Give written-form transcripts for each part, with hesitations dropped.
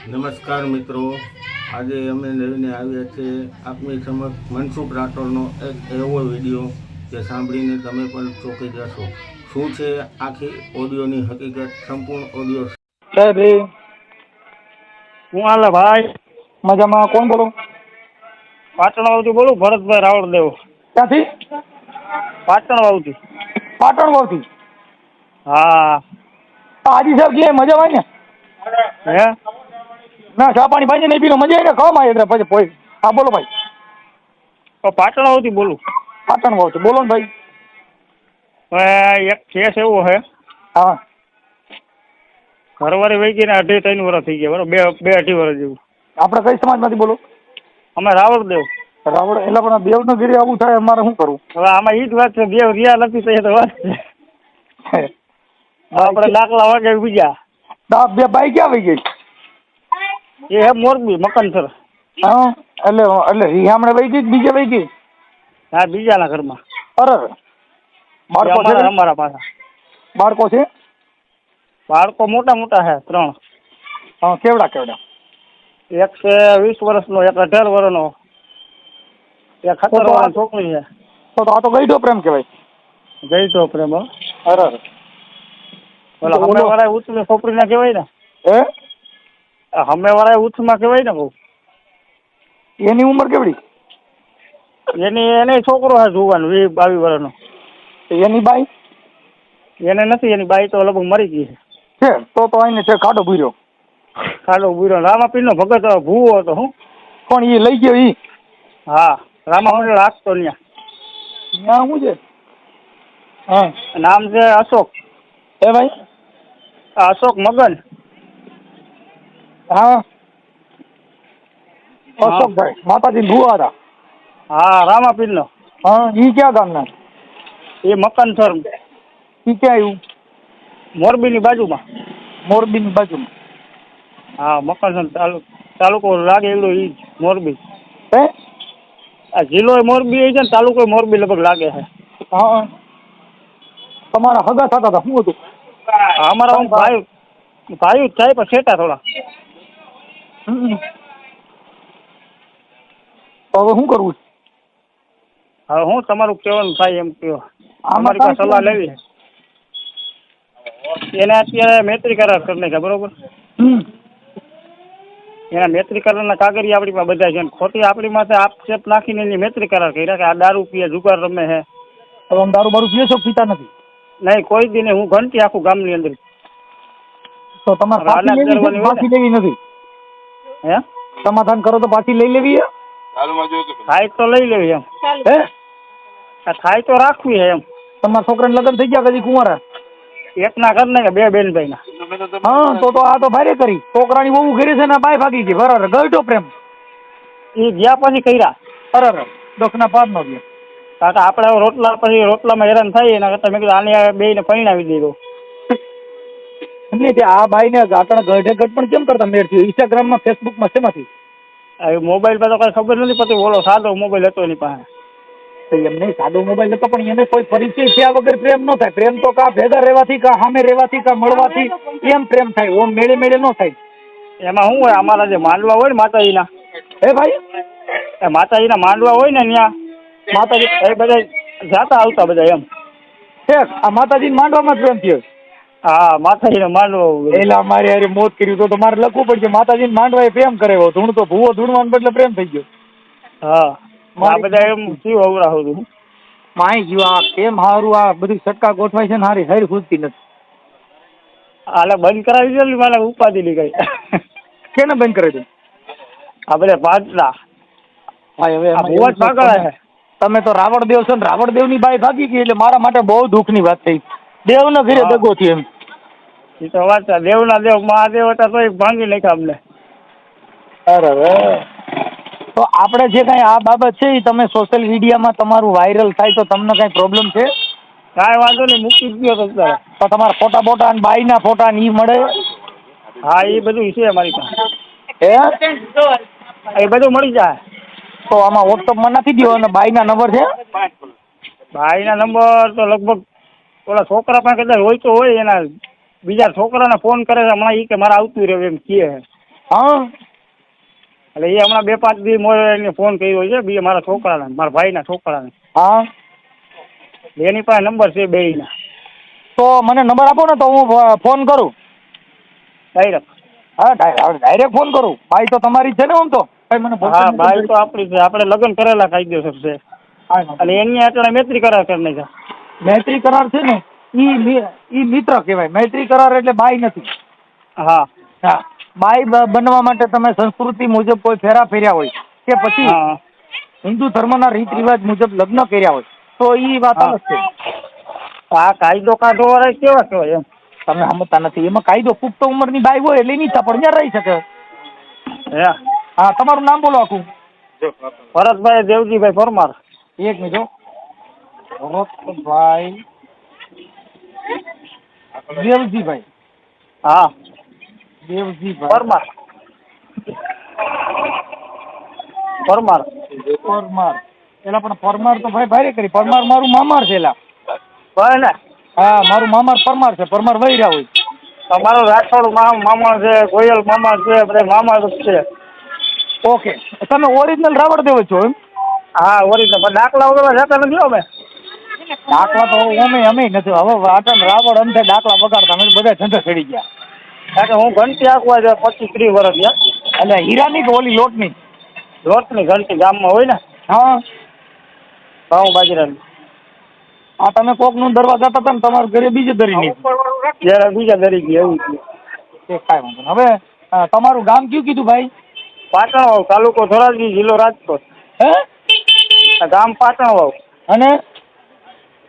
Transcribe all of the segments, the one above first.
નમસ્કાર મિત્રો, આજે અમે લઈને આવ્યા છીએ આપની સમક્ષ મનસુખ રાઠોડનો એક એવો વિડીયો જે સાંભળીને તમે પણ ચોંકી જશો. શું છે આખી ઓડિયોની હકીકત, સંપૂર્ણ ઓડિયો. હું હાલે ભાઈ? મજામાં. કોણ બોલો? પાટણ વાવથી બોલું, ભરતભાઈ રાવળદેવ. ક્યાંથી? પાટણ વાવથી. પાટણ વાવથી? હા. હાજી સાહેબ જે મજામાં ને? હે ના, ચા પાણી ભાઈ નહીં પીનો મજા આવી ને ખાવા માં પછી પોઈ. હા બોલો ભાઈ. પાટણ વાવથી બોલું. પાટણ વાવથી બોલો ને ભાઈ. હવે એક કેસ એવો છે, હા. ઘરવાળી વહી ગઈ ને 2.5 વર્ષ થઈ ગયા, બરોબર? 2-2.5 વર્ષ જેવું. આપણે કઈ સમાજમાંથી બોલો? અમે રાવળદેવ. રાવળ એટલે પણ દેવનો ગીરી આવું થાય અમારે શું કરવું? હવે આમાં ઈ જ વાત છે, દેવ રિયા નથી તો એ તો વાત છે. આપણે લાકડા વાગે બીજા બે બાઈ ક્યાં વહી ગઈ? એ હે મોરબી મકનસર. હા, એટલે રિહામણે વહી ગઈ બીજે વહી ગઈ? હા, બીજાના ઘરમાં. અરે બાળકો છે? અમારા પાછા બાળકો છે? બાળકો મોટા મોટા છે, 3. હા, કેવડા કેવડા? એક છે 20 વર્ષનો, એક 18 વર્ષનો, એક 17 વર્ષની છોકરી છે. તો આ તો ગઈઢો પ્રેમ કહેવાય. ગઈઢો પ્રેમ. અરે ઓલા હમે વાળા ઉચ્ચમાં છોકરી ના કહેવાય ને? હે? હમે વાળા ઉચ્ચમાં કહેવાય ને બહુ. એની ઉંમર કેવડી? એને છોકરો છે જુવાન, 20-22 વર્ષનો. એની બાઈ? એને નથી, એની બાઈ તો લગભગ મરી ગઈ છે. તો આઈને છે ખાડો ભૂર્યો. ખાડો બુરો રામાપીર નો ભગત ભૂવો હતો. હું કોણ એ લઈ ગયો? ઈ? હા, રામા મંડળ રાખતો ત્યાં. ત્યાં શું છે? હા, નામ છે અશોક. એ ભાઈ અશોક મગન. હા, અશોકભાઈ માતાજી ભુવા હતા. હા, રામાપીર નો. હા, ઈ ક્યાં ગામના? એ મકનસર. ઈ ક્યાં આવ્યું? મોરબી ની બાજુમાં. મોરબી ની બાજુમાં? હા, મકનસર તાલુકો લાગે એવડો ઈ મોરબી. હે? આ જિલ્લો મોરબી છે ને તાલુકો મોરબી લગભગ લાગે છે. હા. તમારા હગા થતા હતા શું હતું? અમારા ભાઈ જ થાય પણ છેટા થોડા. તો હવે શું કરવું? હવે હું તમારું કહેવાનું થાય એમ કહો. આમાં અમારી પાસે સલાહ લેવી એને અત્યારે મૈત્રી કરાર કરી નાખ્યા, બરોબર? એના મૈત્રી કરારના કાગળિયા આપણી પાસે બધા છે. ખોટી આપણી માથે આક્ષેપ નાખીને એની મૈત્રી કરાર કર્યા કે આ દારૂ પીએ, જુગાર રમે છે. હવે આમ દારૂ બારૂ પીએ છો? પીતા નથી? નહીં, કોઈ દી નહીં. હું ઘંટી આખું ગામની અંદર. તો તમારે પાછી લેવી છે? પાછી લેવી નથી? હે? સમાધાન કરો તો પાછી લઈ લેવી? થાય તો લઈ લેવી એમ. હે? થાય તો રાખવી એમ. તમારા છોકરાને લગ્ન થઈ ગયા કદી કુંવારા? એકના ઘર ને 2 બેનભાઈના. હા, તો આ તો ભારે કરી. છોકરાની બહુ ઘરે છે ને બાય ભાગી ગઈ. બરાબર, ગઈઢો પ્રેમ. એ ગયા પછી કર્યા. અરે દોખના પાર નો ગયા. કારણ કે આપણે રોટલા પછી રોટલામાં હેરાન થાય એના કરતા મેં કીધું આને 2ને પરિણાવી દીધો. એટલે આ ભાઈ ને ગાટણ ગઢે ગઢ પણ કેમ કરતા મેળ થયું? ઇન્સ્ટાગ્રામમાં, ફેસબુકમાં શેમાંથી? મોબાઈલ પર તો કઈ ખબર નથી પડતી. ઓલો સાદો મોબાઈલ હતો એની પાસે. એમ નહીં, સાદો મોબાઈલ હતો પણ એને કોઈ પરિચય થયા વગર પ્રેમ ન થાય. પ્રેમ તો કા ભેગા રહેવાથી, કા સામે રહેવાથી, કા મળવાથી એમ પ્રેમ થાય. ઓમ મેળે મેળે ન થાય. એમાં શું હોય, અમારા જે માંડવા હોય ને માતાજીના, હે ભાઈ? એ માતાજીના માંડવા હોય ને ત્યાં માતાજી એ બધા જાતા આવતા બધા એમ. આ માતાજી માંડવામાં પ્રેમ થયો? હા, માતાજીનો માંડવો. એલા મારે યાર મોત કર્યું તો મારે લખવું પડશે. માતાજી માંડવા એ પ્રેમ કરે, ધૂણતો ભૂવો ધૂણવાને બદલે પ્રેમ થઈ ગયો. હા, આ બધા એમ શું અવરાવું હતું. માય ગયું આ કેમ હારું આ બધી સટકા ગોઠવાય છે ને હારી હારી ખૂજતી નથી. આલે બંધ કરાવી દે, મને ઉપાધિ ની ગઈ. કેને બંધ કરાવી દે? આ બધા પાટલા ભાઈ હવે બહુ જ પાગળ છે. તમે તો રાવણદેવ છો ને, રાવણદેવ ની બાઈ ભાગી ગઈ એટલે મારા માટે બહુ દુઃખ ની વાત થઈ. દેવ ના ઘરે દગો થયો એમ. એ તો વાત છે. દેવ ના દેવ મહાદેવ હતા તો ભાંગી નાખ્યા અમને. અરે તો આપણે જે કઈ આ બાબત છે એ તમે સોશિયલ મીડિયામાં તમારું વાયરલ થાય તો તમને કઈ પ્રોબ્લેમ છે? કાંઈ વાંધો નહીં, મૂકી જ ગયો તો અત્યારે. તો તમારા ફોટા બોટા અને બાઈના ફોટા ને ઈ મળે? હા, એ બધું છે અમારી પાસે. એ એ બધું મળી જાય. તો આમાં વોટ્સઅપમાં નાખી દો. અને બાઈના નંબર છે? ભાઈના નંબર તો લગભગ ઓલા છોકરા પાસે કદાચ હોય તો હોય. એના બીજા છોકરાને ફોન કરે છે હમણાં, એ કે મારે આવતું રહ્યું એમ કહે છે. હા એટલે એ હમણાં 2-5 દી મોરે એને ફોન કર્યો છે બે મારા છોકરાને, મારા ભાઈના છોકરાને. હા એની પાસે નંબર છે બેયના. તો મને નંબર આપો ને તો હું ફોન કરું. ડાયરેક્ટ. હા ડાયરેક્ટ ફોન કરું. બાઈ તો તમારી છે ને આમ તો ભાઈ મને હા બાઈ તો આપણી છે, આપણે લગ્ન કરેલા કાયદેસર છે. અને એની એટલે મૈત્રી કરાર કરી નાખ્યા. મૈત્રી કરાર છે ને ઈ મિત્ર કહેવાય. મૈત્રી કરાર એટલે બાઈ નથી. હા હા બાઈ બનવા માટે તમે સંસ્કૃતિ મુજબ કોઈ ફેરા ફેર્યા હોય કે પછી હા હિન્દુ ધર્મના રીત રિવાજ મુજબ લગ્ન કર્યા હોય તો ઈ વાત હા. અલગ છે. આ કાયદો કાઢો વાળા કેવા કહેવાય એમ. તમે સમજતા નથી. એમાં કાયદો પુખ્ત ઉંમરની બાઈ હોય એટલે એની પણ ત્યાં રહી શકે. હે હા તમારું નામ બોલો આખું. ભરતભાઈ દેવજીભાઈ પરમાર. એક મિનિટ હો. ભરતભાઈ દેવજીભાઈ. હા દેવજીભાઈ પરમાર. પરમાર. પરમાર. એલા પણ પરમાર તો ભાઈ ભારે કરી. પરમાર મારું મામાર છે એલા. ભાઈ ને હા મારું મામાર પરમાર છે. પરમાર વહી રહ્યા હોય. તમારો રાઠોડ મામા છે, ગોયલ મામા છે, બધા મામા જ છે. ઓકે તમે ઓરિજિનલ રાવળ દેવ છો એમ? હા ઓરિજિનલ. પણ દાખલા વગર જતા નથી અમે. દાખલા તો અમે નથી. હવે વાટણ રાવળ અંતે દાખલા વગાડતા નથી. બધા ધંધા ચડી ગયા. કારણ કે હું ઘંટી આંકવા છે 25-30 વર્ષ થયા. એટલે હીરાની કે ઓલી લોટની? લોટની ઘંટી ગામમાં હોય ને હા ઘઉં બાજરાની. આ તમે કોકનું દરવા જતા હતા ને તમારા ઘરે બીજે દરી નહીં. જયારે બીજા દરી ગયા એવું થયું. એ કાંઈ વાંધો નહીં. હવે તમારું ગામ કયું કીધું ભાઈ? પાટણવાવ, તાલુકો ધોરાજી, જિલ્લો રાજકોટ. હે ગામ પાટણવાવ, અને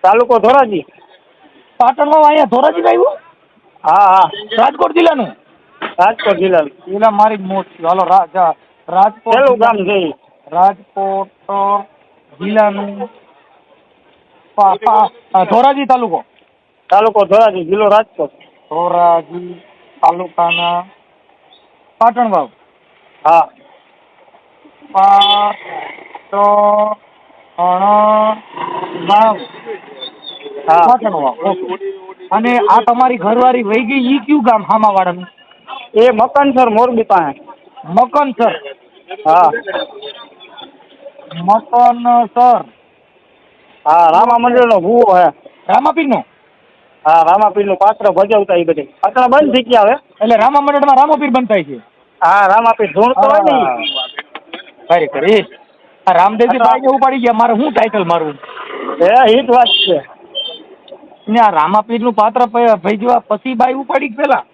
તાલુકો ધોરાજી. પાટણમાં અહીંયા ધોરાજી આવ્યું? હા હા રાજકોટ જિલ્લાનું? રાજકોટ જિલ્લાનું. એટલે મારી મોટ છે. હાલો રાજકોટ પેલું ગામ છે ઈ. રાજકોટ જિલ્લાનું ધોરાજી તાલુકો? તાલુકો ધોરાજી, જિલ્લો રાજકોટ. ધોરાજી તાલુકાના પાટણવાવ. હા પાટણવાવ હા. પાટણવાવ. ઓકે. અને આ તમારી ઘરવાળી વહી ગઈ ઈ કયું ગામ હામાવાળાનું? એ મકાનસર મોરબી પાસે. મકનસર. હા મકનસર. હા રામા મંદિરનો ભૂવો હે. રામાપીરનો? હા રામાપીરનું પાત્ર ભજવતા એ બધે પાત્ર બંધ થઈ ગયા હવે. એટલે રામા મંડળમાં રામાપીર બનતા છે? હા રામાપીર ધૂણતો હોય ને ઈ. ખરેખર એ આ રામદેવજી બાઈને ઉપાડી ગયા. મારે શું ટાઇટલ મારવું? એ હિત વાત છે. ને આ રામાપીરનું પાત્ર ભજવા પછી બાઈ ઉપાડી કે પેલા?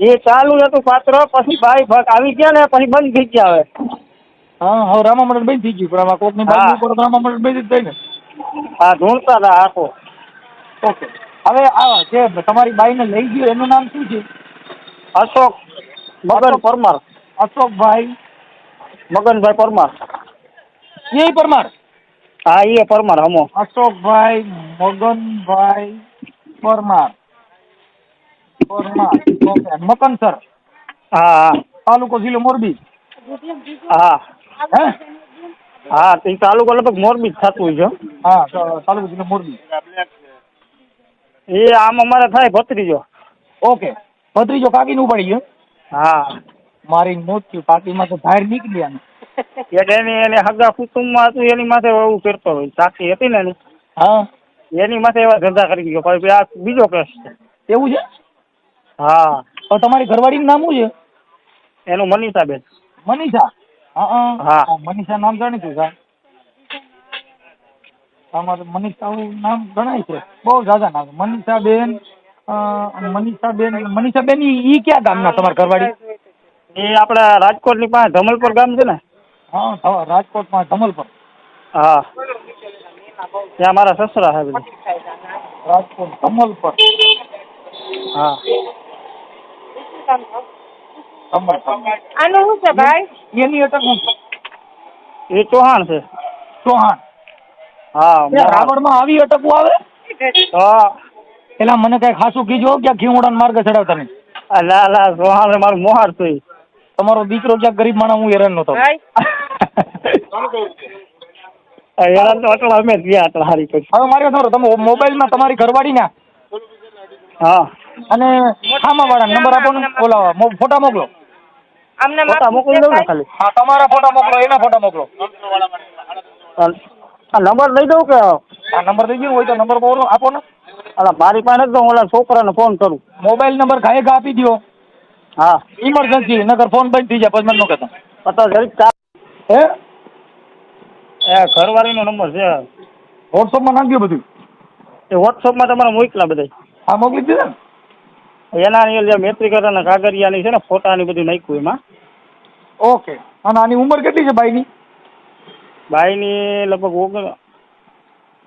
એ ચાલુ હતું પાત્ર, પછી ભાઈ ભગ આવી ગયા ને પછી બંધ થઈ ગયા હવે. હા હવે રામા મંડળ બંધ થઈ ગયું. પણ આમાં કોકની બાઈ ઉપર રામા મંડળ બંધ જ થાય ને. હા ધૂણતા હતા આખો. ઓકે. હવે આ જે તમારી બાઈને લઈ ગયો એનું નામ શું છે? અશોક મગન પરમાર. અશોકભાઈ મગનભાઈ પરમાર. એ પરમાર? હા એ પરમાર હમો. અશોકભાઈ મગનભાઈ પરમાર. પરમાર. ઓકે. મકનસર. હા હા તાલુકો જિલ્લો મોરબી? હા હે હા તો એ તાલુકો લગભગ મોરબી જ થતું હોય છે. હા તાલુકો જિલ્લો મોરબી. એ આમ અમારે થાય ભત્રીજો. ઓકે. ભત્રીજો કાકીનું ઉપાડી ગયો? હા મારી મોત થયું. કાકીમાં તો બહાર નીકળ્યા ને. એટલે એને હગા કુટુંબમાં હતું એની માથે એવું કરતો હોય. સાક્ષી હતી ને એની. હા એની માથે એવા ધંધા કરી ગયો. પછી આ બીજો કેસ છે. એવું છે? હા તો તમારી ઘરવાળીનું નામ શું છે? એનું મનીષાબેન. મનીષા? હા. મનીષા નામ જાણીતું છે. અમારે મનીષા નામ ગણાય છે. બહુ ઝાઝા નામ. મનીષાબેન. મનીષાબેન ઈ ક્યાં ગામના તમારા ઘરવાળી? એ આપણા રાજકોટની પાસે ધમલપુર ગામ છે ને. હા રાજકોટમાં ધમલપુર. હા ત્યાં મારા સસરા છે બધા. રાજકોટ ધમલપુર. હા આનું શું છે ભાઈ? એની અટક શું છે? એ ચૌહાણ છે. ચૌહાણ. હા રાવણમાં આવી અટકવું આવે? હા પેલા મને કઈ ખાસું કીજો ક્યાં ખીવડાના માર્ગે ચડાવતા નહીં. લા લા ચૌહાણ મારું મોહાર છે. તમારો દીકરો ક્યાંક ગરીબ માણસ હું હેરાન નતો. હેરાન તો અટલ અમે ગયા હતા હારી પછી. હવે મારી વાત સાંભળો. તમે મોબાઈલમાં તમારી ઘરવાળી ના હા અને ખામાવાળા નંબર આપો ને. ઓલા ફોટા મોકલો. આમને ફોટા મોકલી દઉં ને ખાલી હા તમારા ફોટા મોકલો, એના ફોટા મોકલો. આ નંબર લઈ દઉં કે આ નંબર થઈ ગયો હોય તો નંબર બોલો આપો ને. અલા મારી પાસે નથી તો હું ઓલા છોકરાને ફોન કરું. મોબાઈલ નંબર ખાય ઘા આપી દો. હા ઇમરજન્સી નગર ફોન બંધ થઈ જાય પછી મને ન કહેતા. પતા જરીક ચા હે એ ઘરવાળીનો નંબર છે વોટ્સઅપમાં નાખી દો બધું. એ વોટ્સઅપમાં તમારે મોકલા બધા હા મોકલી દીધા ને. એના જે મેટ્રિકના કાગળિયાની છે ને ફોટાની બધું નાખ્યું એમાં. ઓકે. અને આની ઉંમર કેટલી છે બાઈની? બાઈની લગભગ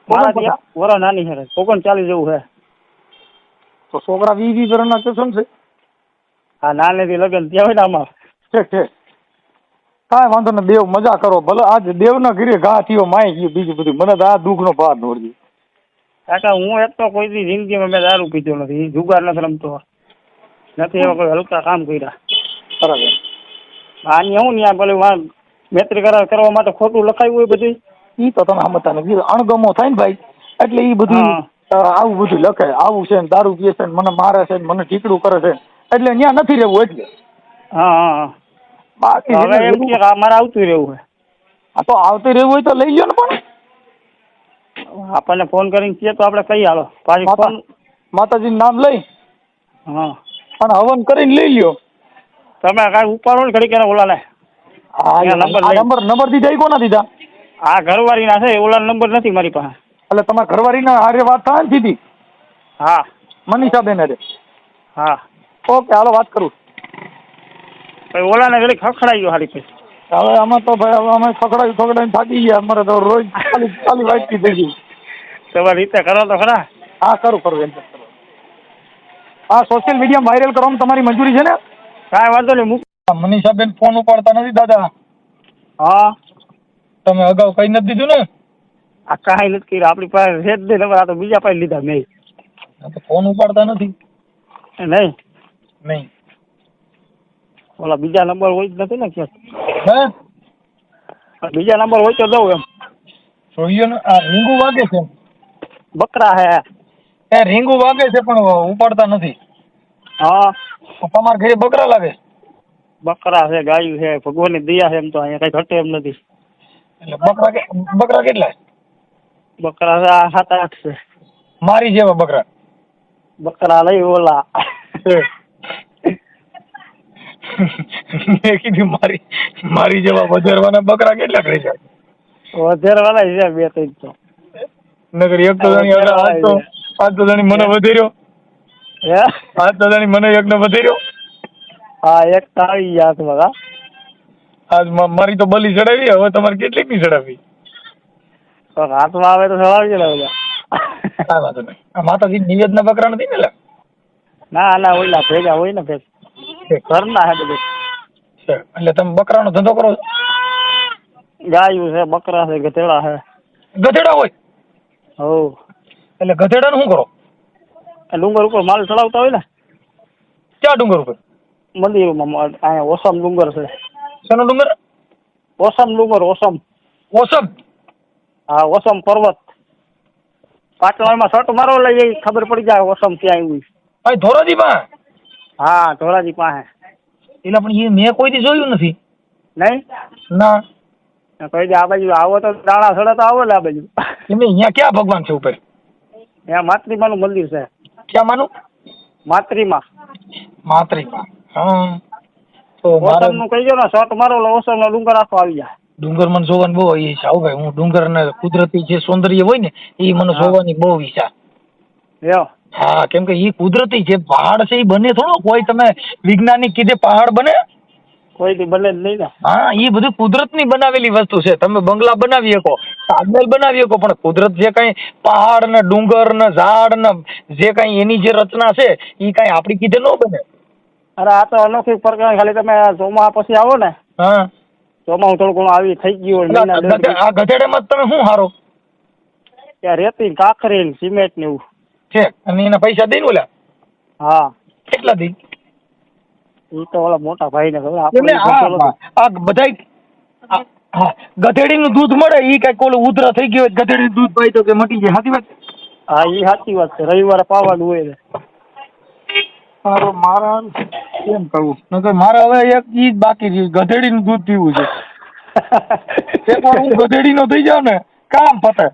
મારાથી 1 વર્ષ નાની છે 39 જેવું છે. તો છોકરા 20 વર્ષના છે શું છે? હા નાનેથી લગ્ન ત્યાં હોય ને આમાં. ઠીક ઠીક કાંઈ વાંધો ને દેવ મજા કરો ભલે આજ દેવના ઘરે ઘા થયો માય ગયું બીજું બધું મને તો આ દુઃખનો ભાર નોરજી. કાકા હું એક તો કોઈ દી જિંદગીમાં મેં દારૂ પીધો નથી, જુગાર નથી રમતો નથી, એવા કોઈ હલકા કામ કર્યા. બરાબર. આની હું ત્યાં પેલું મેત્રી કરવા માટે ખોટું લખાયું હોય બધું. ઈ તો તમે સમજતા નથી. અણગમો થાય ને ભાઈ એટલે ઈ બધું આવું બધું લખે આવું છે ને દારૂ પીએ છે ને મને મારે છે ને મને ઠીકડું કરે છે એટલે ત્યાં નથી રહેવું એટલે. હા હા બાકી હવે એમ કે મારે આવતું રહેવું છે. આ તો આવતું રહેવું હોય તો લઈ લ્યો ને પણ આપણને ફોન કરીને કહે તો આપણે કઈ હાલો પાછી ફોન માતાજીનું નામ લઈ હા અને હવન કરીને લઈ લ્યો. તમે કાંઈ ઉપાડો ને ઘડી કે ઓલા ને નંબર દીધા કોના દીધા? આ ઘરવાળીના છે ઓલા નંબર નથી મારી પાસે. એટલે તમારા ઘરવાળીના હારે વાત થાય ને સીધી? હા મનીષાબેન હારે? હા ઓકે હાલો વાત કરું. પછી ઓલાને ઘડી ખખડાઈ ગયો હારી પછી. હવે અમે તો ભાઈ હવે અમે ખકડાઈ થાકી ગયા. અમારે તો રોજ ખાલી વાટકી થઈ ગઈ. તમારી રીતે કરો તો ખરા. હા કરું એમ કરો. હા સોશિયલ મીડિયામાં વાયરલ કરવામાં તમારી મંજૂરી છે ને? કાંઈ વાંધો નહીં મૂક. મનીષાબેન ફોન ઉપાડતા નથી દાદા. હા તમે અગાઉ કઈ નથી દીધું ને? આ કાંઈ નથી કર્યું આપણી પાસે છે જ નહીં નંબર. આ તો બીજા પાસે લીધા મેં. ફોન ઉપાડતા નથી? નહીં ઓલા બીજા નંબર હોય જ નથી ને ક્યાં. હે બીજા નંબર હોય તો દઉં એમ. જોઈએ ને આ રીંગુ વાગે છે. બકરા હે એ રીંગુ વાગે છે પણ ઉપાડતા નથી. હા તમારા ઘરે બકરા લાગે? બકરા છે ગાયું છે ભગવાનની દયા છે એમ તો અહીંયા કઈ ઘટે એમ નથી. એટલે બકરા કેટલા? બકરા છે 7-8 છે. મારી જેવા બકરા? બકરા લઈ ઓલા મેં કીધું મારી જેવા વધારવાના બકરા કેટલા કરી જાય? વધારવાના છે 2-3 તો. નગર એક તો જાણી આજ તો જાણી મને વધાર્યો. હે આજ તો જાણી મને એકને વધાર્યો. હા એક તો આવી ગયા હાથમાં. આજ મારી તો બલી ચડાવી. હવે તમારે કેટલીક ની ચડાવી? હાથમાં આવે તો ચડાવી ને બધા. કાંઈ વાંધો નહીં. આ માતાજી નિવેદના બકરા નથી ને? ના ના ઓલા ભેગા હોય ને ભેગ ઘરના હે બધું. એટલે તમે બકરાનો ધંધો કરો છો? ગાયું છે બકરા છે ગધેડા છે. ગધેડા હોય? હો એટલે ગધેડાનું શું કરો? ડુંગર ઉપર માલ ચડાવતા હોય ને. ક્યાં ડુંગર ઉપર? મંદિરમાં અહીંયા ઓસમ ડુંગર છે. શેનો ડુંગર? ઓસમ ડુંગર. ઓસમ હા ઓસમ પર્વત. પાટણમાં શર્ટ મારો લઈ ખબર પડી જાય ઓસમ ક્યાં આવ્યું. અહીં ધોરાજી પાસે? હા ધોરાજી પાસે. એટલે પણ એ મેં કોઈ દી જોયું નથી. નહીં ના કહી દે આ બાજુ આવો તો દાણા સડે તો આવો ને આ બાજુ. એમને અહીંયા ક્યાં ભગવાન છે ઉપર? ત્યાં માતૃમાનું મંદિર છે. ક્યાં માનું? માતૃમા. હા તો ઓસમ નું કહી દો ને શર્ટ મારો એટલે ઓસમ નો ડુંગર આખો આવી જાય. ડુંગર મને જોવાની બહુ ઈચ્છા. ભાઈ હું ડુંગર ને કુદરતી જે સૌંદર્ય હોય ને એ મને જોવાની બહુ ઈચ્છા. હા કેમ કે એ કુદરતી જે પહાડ છે એ બને થોડો કોઈ તમે વૈજ્ઞાનિક કીધે પહાડ બને? કોઈ દી બને જ નહીં ને. હા એ બધું કુદરતની બનાવેલી વસ્તુ છે. તમે બંગલા બનાવી શકો, તાજમહેલ બનાવી શકો, પણ કુદરત જે કઈ પહાડ ને ડુંગર ને ઝાડ ને જે કઈ એની જે રચના છે એ કઈ આપણી કીધે ન બને. અરે આ તો અનોખી પ્રકાર. ખાલી તમે ચોમા પછી આવો ને. હા ચોમાસું થોડું ઘણું આવી થઈ ગયું હોય. આ ગધેડામાં તમે શું હારો? ત્યાં રેતી કાંકરી સિમેન્ટ ને એવું છે. અને એના પૈસા દઈ ને ઓલા? હા કેટલા દઈ? એ તો ઓલા મોટા ભાઈ ને ખબર. આ બધા ગધેડીનું દૂધ મળે એ કઈક ઓલું ઉધરા થઈ ગયો ગધેડીનું દૂધ પાઈ તો કે મટી જાય. સાચી વાત? હા એ સાચી વાત છે. રવિવારે પાવાનું હોય ને. મારા કેમ કરવું નકર મારે હવે એક ઈ જ બાકી રહ્યું ગધેડીનું દૂધ પીવું છે. એકવાર હું ગધેડીનો થઈ જાવ ને કામ પતે.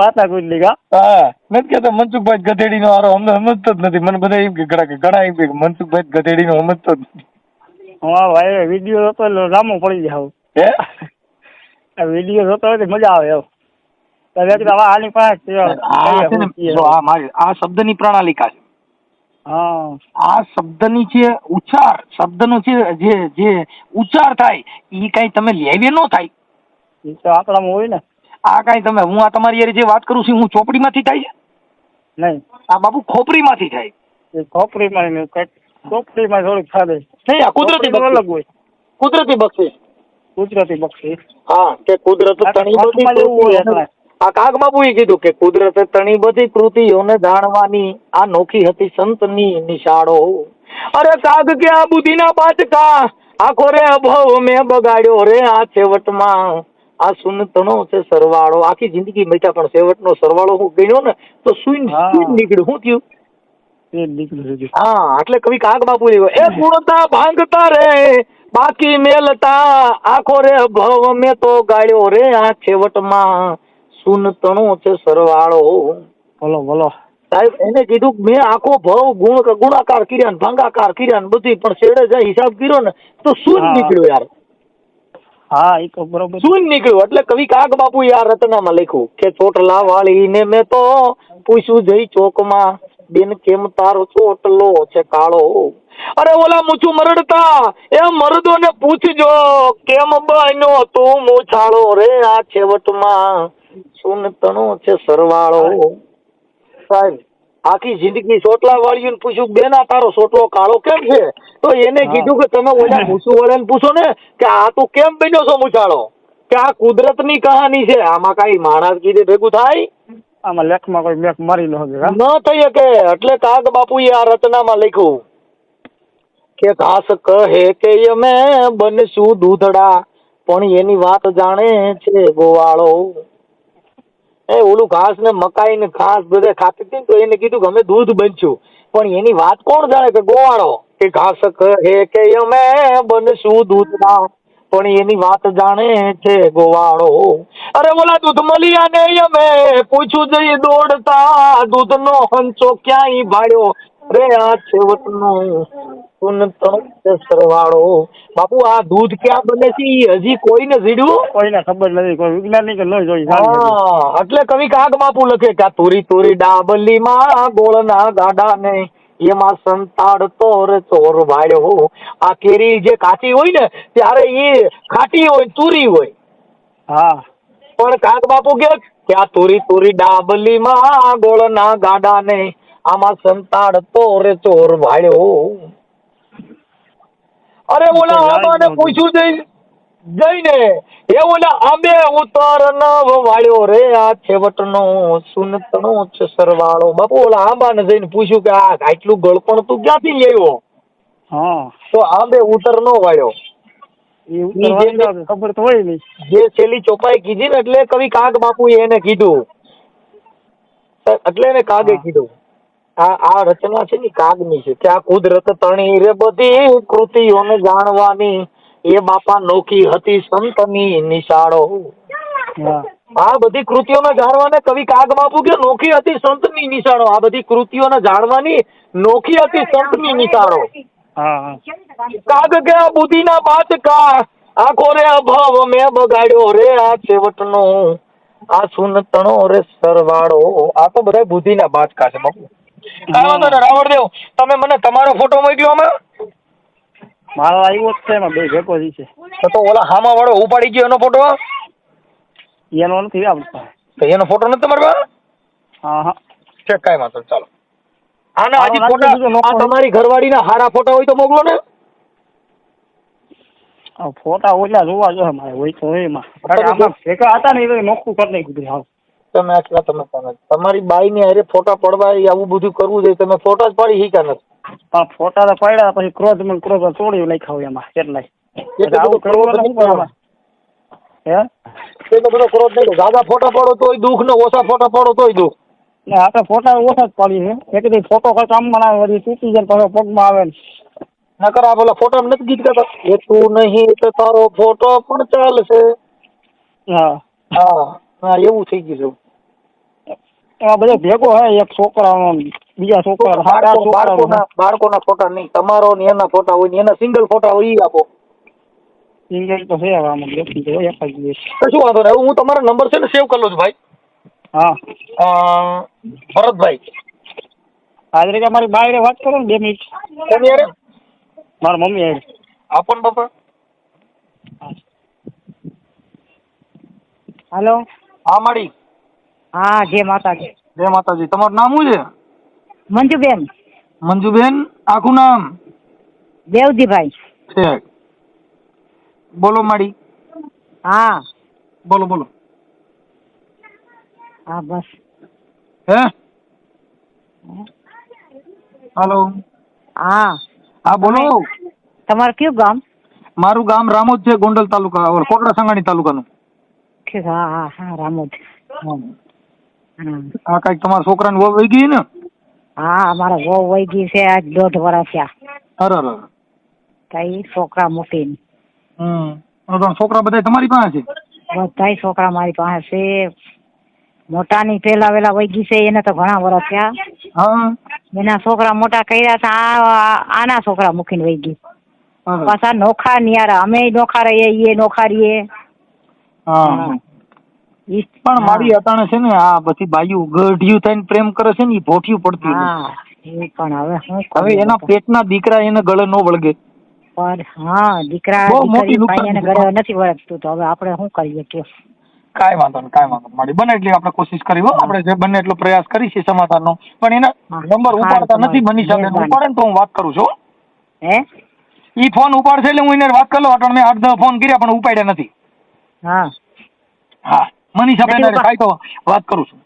વાતા કોઈ લીગા હા નથી કેતો મનસુખભાઈ ગધેડીનો હારો અમને સમજતો જ નથી. મને બધા એમ કે ઘણા એમ કે મનસુખભાઈ ગધેડીનો સમજતો જ નથી. હા ભાઈ વિડીયો જોતો એટલે રામો પડી જાય. હે વિડીયો જોતો હોય તો મજા આવે એમ. આની પાસે આ શબ્દની પ્રણાલિકા છે. હા આ શબ્દની જે ઉચ્ચાર શબ્દનો જે ઉચ્ચાર થાય એ કઈ તમે લેવે ન થાય. એ તો આપણામાં હોય ને. આ કઈ તમે હું આ તમારી યાર જે વાત કરું છું હું ચોપડીમાંથી થાય છે નહીં. આ બાબુ ખોપરીમાંથી થાય. એ ખોપરીમાં ચોપડીમાં થોડીક ખાધે નહીં આ કુદરતી અલગ હોય. કુદરતી બક્ષિસ. કુદરતી બક્ષિસ. હા કે કુદરત આ કાગ બાપુએ કીધું કે કુદરત તણી બધી કૃતિઓને જાણવાની આ નોખી હતી સંતની નિશાળો. અરે કાગ કે આ બુદ્ધિના બાચકા આખો રે અભાવ મેં બગાડ્યો રે આ છેવટમાં આ સુનતણો છે સરવાળો. આખી જિંદગી બેઠા પણ છેવટનો સરવાળો હું ગણ્યો ને તો સુઈ નીકળ્યું. શું થયું? હા એટલે કવિ કાગ બાપુ એ પૂર્ણતા ભાંગતા રે બાકી મેલતા આખો રે અભાવ મેં તો ગાળ્યો રે આ છેવટમાં સુનતણો છે સરવાળો. બોલો બોલો સાહેબ એને કીધું મેં આખો ભાવ ગુણાકાર કર્યા ને ભાંગાકાર કર્યા ને બધી પણ છેડે જાય હિસાબ કર્યો ને તો શું નીકળ્યું યાર. હા એ તો બરોબર શું નીકળ્યું. એટલે કવિ કાગ બાપુ યાર રચનામાં લખ્યું કે ચોટલા વાળીને મેં તો પૂછ્યું જઈ ચોકમાં બેન કેમ તારો ચોટલો છે કાળો. અરે ઓલા મૂછું મરડતા એ મરદો ને પૂછજો કેમ બન્યો તું મૂછાળો રે આ છેવટમાં સુનતણો છે સરવાળો. સાહેબ આખી જિંદગી ચોટલા વાળીને પૂછ્યું બેના તારો ચોટલો કાળો કેમ છે તો એને કીધું કે તમે ઓલા મૂછું વાળાને પૂછો ને કે આ તું કેમ બન્યો છો મૂછાળો કે આ કુદરતની કહાની છે આમાં કઈ માણસ કીધે ભેગું થાય. આમાં લેખમાં કોઈ મેક મારી ન થઈ શકે. એટલે કાગ બાપુએ આ રચનામાં લખ્યું કે ઘાસ કહે કે અમે બનશું દૂધડા પણ એની વાત જાણે છે ગોવાળો. એ ઓલું ઘાસ ને મકાઈ ને ઘાસ બધે ખાતી હતી તો એને કીધું કે અમે દૂધ બનશું પણ એની વાત કોણ જાણે કે ગોવાળો. કે ઘાસ કહે કે અમે બનશું દૂધડા પણ એની વાત જાણે છે ગોવાળો. અરે ઓલા દૂધ મળ્યા ને અમે પૂછ્યું જઈ દોડતા દૂધનો હંચો ક્યાંય ભાડ્યો રે આ છેવટનો સુનતણો સરવાળો. બાપુ આ દૂધ ક્યાં બને છે હજી કોઈને જીડ્યું કોઈને ખબર નથી. કોઈ વિજ્ઞાનિક ન જોઈ. હા એટલે કવિ કાગ બાપુ લખે કે તુરી તુરી ડાબલીમાં ગોળના ગાડા ને એમાં સંતાડતો રે ચોર ભાડ્યો. આ કેરી જે કાચી હોય ને ત્યારે એ ખાટી હોય તુરી હોય. હા પણ કાગ બાપુ કે આ તુરી તુરી ડાબલીમાં ગોળના ગાડા ને આમાં સંતાડતો રે ચોર ભાડ્યો. અરે ઓલા આંબાને પૂછ્યું જઈને એ ઓલા આંબે ઉતાર ન વાળ્યો રે આ છેવટનો સુનતણો છે સરવાળો. બાપુ ઓલા આંબાને જઈને પૂછ્યું કે આ આટલું ગળપણ તું ક્યાંથી આવ્યો. હા તો આંબે ઉતર ન વાળ્યો. ખબર તો હોય નહીં. જે છેલ્લી ચોપાઈ કીધી ને એટલે કવિ કાગ બાપુ એને કીધું એટલે એને કાગે કીધું આ રચના છે ને કાગની છે કે આ કુદરત તણી રે બધી કૃતિઓને જાણવાની એ બાપા નોખી હતી સંતની નિશાળો. આ બધી કૃતિઓને જાણવાને કવિ કાગ બાપુ કે નોખી હતી સંતની નિશાળો. આ બધી કૃતિઓને જાણવાની નોખી હતી સંતની નિશાળો. કાગ કે આ બુદ્ધિના બાચકા આખો રે અભાવ મેં બગાડ્યો રે આ છેવટનો આ સુનતણો રે સરવાળો. આ તો બધા બુદ્ધિના બાચકા છે બાપુ. રાવણદેવ તમે મને તમારો ફોટો મોકલ્યો અમે મારો આવ્યો જ છે એમાં બે ભેગો છે તો ઓલા હામા વાળો ઉપાડી ગયો એનો ફોટો એનો નથી આવતો. એનો ફોટો નથી તમારે પાસે? હા હા ચેક કાંઈ વાંધો ચાલો. આના હજી ફોટા તમારી ઘરવાળીના હારા ફોટા હોય તો મોકલો ને. ફોટા ઓલા જોવા જો મારે હોય તો હોય એમાં ભેગા હતા ને એ નોખું કરી નાખ્યું. હા તમે આટલા તમે તમારી બાઈ ને હારે ફોટા પડવા આવું બધું કરવું જોઈએ. તમે ફોટા જ પાડી શીખ્યા નથી. પણ ફોટા તો પાડ્યા પછી ક્રોધ માં ક્રોધ તોડી નાખ્યા હોય એમાં કેટલાય આવું કરવું. હે એટલો બધો ક્રોધ નહીં. દાદા ફોટા પાડો તોય દુઃખ ને ઓછા ફોટા પાડો તોય દુઃખ. આપણે ફોટા ઓછા જ પાડીએ છે. એક દી ફોટો કરતા આમ મને વળી તૂટી જાય પછી પગમાં આવે ને નકર આ બોલા ફોટા નથી ગીત ગાતા એ તું નહીં તો તારો ફોટો પણ ચાલશે. હા હા હા એવું થઈ ગયું છે. આ બધા ભેગો હે એક છોકરાનો બીજા છોકરા સાત આઠ છોકરાનો બાળકોના ફોટા નહીં, તમારો ને એના ફોટા હોય ને એના સિંગલ ફોટા હોય ઈ આપો. સિંગલ તો છે હવે આમાં લખી દો એક જ દિવસ. કશું વાંધો નહીં. હું તમારો નંબર છે ને સેવ કરી લઉં છું ભાઈ. હા ભરતભાઈ હાજરી કે મારી બાયરે વાત કરો ને 2 મિનિટ. કોની યાર? મારા મમ્મી યાર. આપો ને બાપા. હેલો. હા માડી. હા જય માતાજી. જય માતાજી. તમારું નામ શું છે? મંજુબેન. મંજુબેન આખું નામ? દેવજીભાઈ. છે. બોલો માડી. હા બોલો બોલો. હા બસ. હે હાલો. હા હા બોલો. તમારું કયું ગામ? મારું ગામ રામોદ છે, ગોંડલ તાલુકા, કોટડા સંગાણી તાલુકાનું. હા હા હા રામોદ. હા કઈક તમારા છોકરાની વહુ વહી ગઈ ને? હા અમારા વહુ વહી ગઈ છે આજ 1.5 વર્ષ થયા. અરે કઈ છોકરા મૂકીને. છોકરા બધા તમારી પાસે છે? બધા છોકરા મારી પાસે છે. મોટાની પેલા વેલા વહી ગઈ છે એને તો ઘણા વર્ષ થયા. હા એના છોકરા મોટા કર્યા હતા, આના છોકરા મૂકીને વહી ગઈ. પાછા નોખા નિયારા, અમે નોખા રહીએ, એ નોખા રહીએ. હા પણ મારી અટાણે છે ને આ બધી બાયું ગઢિયું થઈને પ્રેમ કરે છે ને એ ભોઠિયું પડતી હા એ પણ હવે શું હવે એના પેટના દીકરા એને ગળે ન વળગે. પણ હા દીકરા દીકરી ભાઈ એને ગળે નથી વળગતું તો હવે આપણે શું કરીએ કે? કાંઈ વાંધો નહીં મારી બને એટલી આપણે કોશિશ કરી હો, આપણે જે બને એટલો પ્રયાસ કરીશું સમાધાનનો. પણ એના નંબર ઉપાડતા નથી બની શકે. ઉપાડે ને તો હું વાત કરું છું. હે ઈ ફોન ઉપાડશે એટલે હું એને વાત કરી લઉં. અટાણે મેં 8-10 ફોન કર્યા પણ ઉપાડ્યા નથી. હા હા મનીષાબેન કાંઈ તો વાત કરું છું.